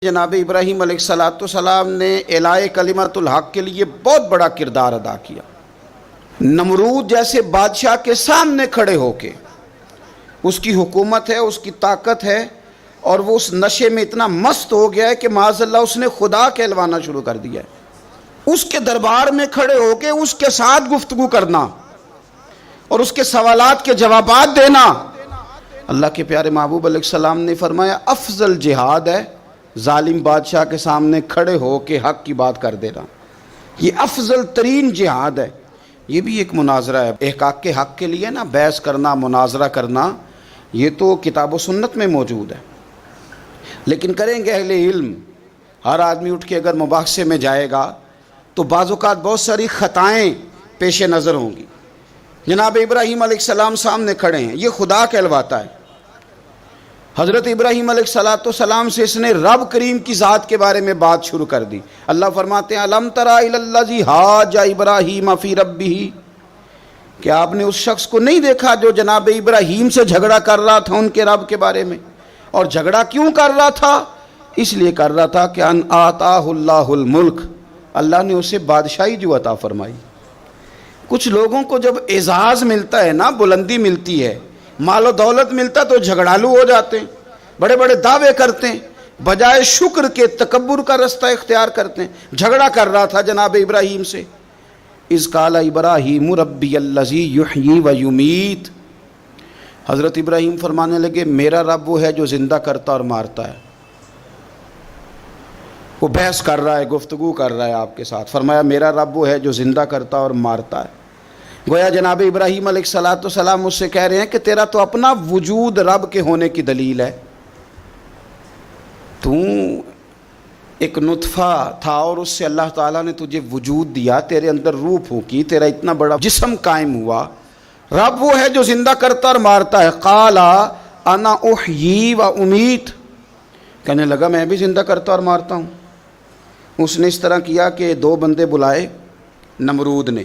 جناب ابراہیم علیہ السلام نے اعلاء کلمۃ الحق کے لیے بہت بڑا کردار ادا کیا۔ نمرود جیسے بادشاہ کے سامنے کھڑے ہو کے، اس کی حکومت ہے، اس کی طاقت ہے، اور وہ اس نشے میں اتنا مست ہو گیا ہے کہ معاذ اللہ اس نے خدا کہلوانا شروع کر دیا ہے۔ اس کے دربار میں کھڑے ہو کے اس کے ساتھ گفتگو کرنا اور اس کے سوالات کے جوابات دینا، اللہ کے پیارے محبوب علیہ السلام نے فرمایا افضل جہاد ہے ظالم بادشاہ کے سامنے کھڑے ہو کے حق کی بات کر دینا۔ یہ افضل ترین جہاد ہے۔ یہ بھی ایک مناظرہ ہے، احقاق کے حق کے لیے نا، بحث کرنا، مناظرہ کرنا، یہ تو کتاب و سنت میں موجود ہے۔ لیکن کریں گے اہل علم، ہر آدمی اٹھ کے اگر مباحثے میں جائے گا تو بعض اوقات بہت ساری خطائیں پیش نظر ہوں گی۔ جناب ابراہیم علیہ السلام سامنے کھڑے ہیں، یہ خدا کہلواتا ہے۔ حضرت ابراہیم علیہ السلام سے اس نے رب کریم کی ذات کے بارے میں بات شروع کر دی۔ اللہ فرماتے ہیں الم تری الی الذی حاج ابراہیم فی ربہ، کہ آپ نے اس شخص کو نہیں دیکھا جو جناب ابراہیم سے جھگڑا کر رہا تھا ان کے رب کے بارے میں؟ اور جھگڑا کیوں کر رہا تھا؟ اس لیے کر رہا تھا کہ ان آتاہ اللہ الملک، اللہ نے اسے بادشاہی جو عطا فرمائی۔ کچھ لوگوں کو جب اعزاز ملتا ہے نا، بلندی ملتی ہے، مال و دولت ملتا تو جھگڑالو ہو جاتے ہیں، بڑے بڑے دعوے کرتے ہیں، بجائے شکر کے تکبر کا رستہ اختیار کرتے ہیں۔ جھگڑا کر رہا تھا جناب ابراہیم سے۔ اذ قال ابراہیم ربی الذی یحیی و یمیت، حضرت ابراہیم فرمانے لگے میرا رب وہ ہے جو زندہ کرتا اور مارتا ہے۔ وہ بحث کر رہا ہے، گفتگو کر رہا ہے آپ کے ساتھ، فرمایا میرا رب وہ ہے جو زندہ کرتا اور مارتا ہے۔ گویا جناب ابراہیم علیہ السلام اس سے کہہ رہے ہیں کہ تیرا تو اپنا وجود رب کے ہونے کی دلیل ہے۔ تو ایک نطفہ تھا اور اس سے اللہ تعالیٰ نے تجھے وجود دیا، تیرے اندر روح پھونکی، تیرا اتنا بڑا جسم قائم ہوا۔ رب وہ ہے جو زندہ کرتا اور مارتا ہے۔ قال انا احیی و امیت، کہنے لگا میں بھی زندہ کرتا اور مارتا ہوں۔ اس نے اس طرح کیا کہ دو بندے بلائے نمرود نے،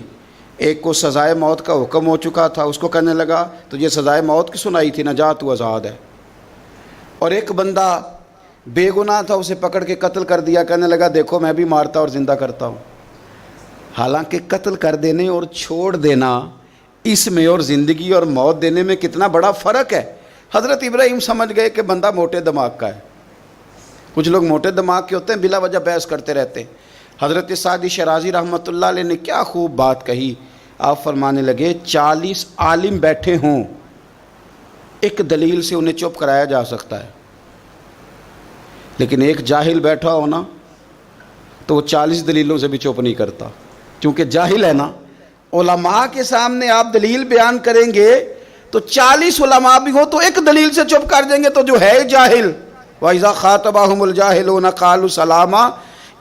ایک کو سزائے موت کا حکم ہو چکا تھا، اس کو کہنے لگا تجھے سزائے موت کی سنائی تھی، نہ جا تو آزاد ہے۔ اور ایک بندہ بے گناہ تھا، اسے پکڑ کے قتل کر دیا، کہنے لگا دیکھو میں بھی مارتا اور زندہ کرتا ہوں۔ حالانکہ قتل کر دینے اور چھوڑ دینا، اس میں اور زندگی اور موت دینے میں کتنا بڑا فرق ہے۔ حضرت ابراہیم سمجھ گئے کہ بندہ موٹے دماغ کا ہے۔ کچھ لوگ موٹے دماغ کے ہوتے ہیں، بلا وجہ بحث کرتے رہتے ہیں۔ حضرت سعدی شرازی رحمۃ اللہ علیہ نے کیا خوب بات کہی۔ آپ فرمانے لگے 40 عالم بیٹھے ہوں، ایک دلیل سے انہیں چپ کرایا جا سکتا ہے، لیکن ایک جاہل بیٹھا ہونا تو وہ 40 دلیلوں سے بھی چپ نہیں کرتا، کیونکہ جاہل ہے نا۔ علماء کے سامنے آپ دلیل بیان کریں گے تو 40 علماء بھی ہو تو ایک دلیل سے چپ کر دیں گے تو جو ہے جاہل، وَإِذَا خَاطَبَهُمُ الْجَاهِلُونَ قَالُوا سَلَامًا،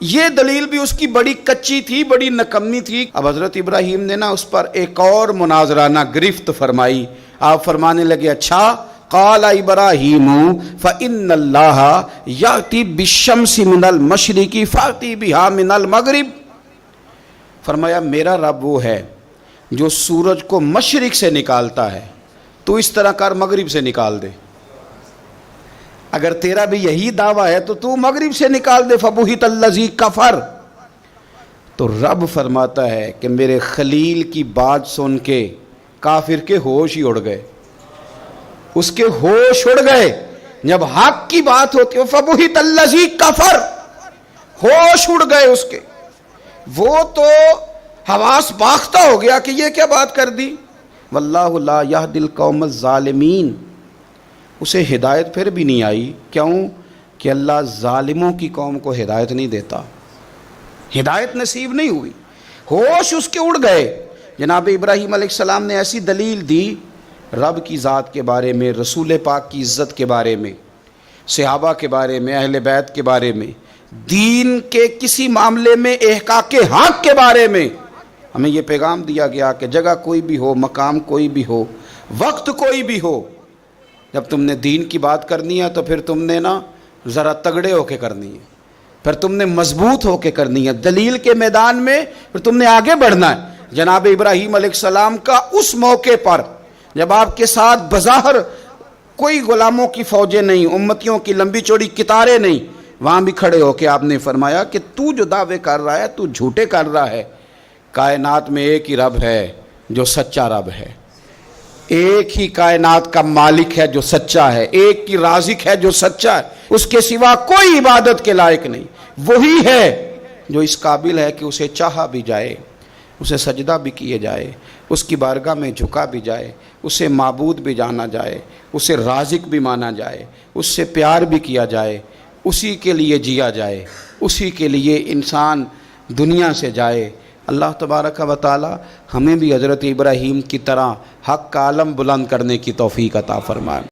یہ دلیل بھی اس کی بڑی کچی تھی، بڑی نکمی تھی۔ اب حضرت ابراہیم نے نا اس پر ایک اور مناظرانہ گرفت فرمائی۔ آپ فرمانے لگے اچھا، قال ابراہیم فإن اللہ یأتی بالشمس من المشرق فأتی بها من المغرب، فرمایا میرا رب وہ ہے جو سورج کو مشرق سے نکالتا ہے، تو اس طرح کر مغرب سے نکال دے۔ اگر تیرا بھی یہی دعویٰ ہے تو مغرب سے نکال دے۔ فبہت الذی کفر، تو رب فرماتا ہے کہ میرے خلیل کی بات سن کے کافر کے ہوش ہی اڑ گئے، اس کے ہوش اڑ گئے۔ جب حق کی بات ہوتی ہے فبہت الذی کفر، ہوش اڑ گئے اس کے، وہ تو حواس باختہ ہو گیا کہ یہ کیا بات کر دی۔ واللہ لا یہدی القوم الظالمین، اسے ہدایت پھر بھی نہیں آئی۔ کیوں؟ کہ اللہ ظالموں کی قوم کو ہدایت نہیں دیتا، ہدایت نصیب نہیں ہوئی، ہوش اس کے اڑ گئے۔ جناب ابراہیم علیہ السلام نے ایسی دلیل دی رب کی ذات کے بارے میں، رسول پاک کی عزت کے بارے میں، صحابہ کے بارے میں، اہل بیت کے بارے میں، دین کے کسی معاملے میں احقاق حق کے بارے میں۔ ہمیں یہ پیغام دیا گیا کہ جگہ کوئی بھی ہو، مقام کوئی بھی ہو، وقت کوئی بھی ہو، جب تم نے دین کی بات کرنی ہے تو پھر تم نے نا ذرا تگڑے ہو کے کرنی ہے، پھر تم نے مضبوط ہو کے کرنی ہے، دلیل کے میدان میں پھر تم نے آگے بڑھنا ہے۔ جناب ابراہیم علیہ السلام کا اس موقع پر جب آپ کے ساتھ بظاہر کوئی غلاموں کی فوجیں نہیں، امتیوں کی لمبی چوڑی قطاریں نہیں، وہاں بھی کھڑے ہو کے آپ نے فرمایا کہ تو جو دعوے کر رہا ہے تو جھوٹے کر رہا ہے، کائنات میں ایک ہی رب ہے جو سچا رب ہے، ایک ہی کائنات کا مالک ہے جو سچا ہے، ایک ہی رازق ہے جو سچا ہے، اس کے سوا کوئی عبادت کے لائق نہیں، وہی ہے جو اس قابل ہے کہ اسے چاہا بھی جائے، اسے سجدہ بھی کیے جائے، اس کی بارگاہ میں جھکا بھی جائے، اسے معبود بھی جانا جائے، اسے رازق بھی مانا جائے، اس سے پیار بھی کیا جائے، اسی کے لیے جیا جائے، اسی کے لیے انسان دنیا سے جائے۔ اللہ تبارک و تعالی ہمیں بھی حضرت ابراہیم کی طرح حق کا علم بلند کرنے کی توفیق عطا فرمائے۔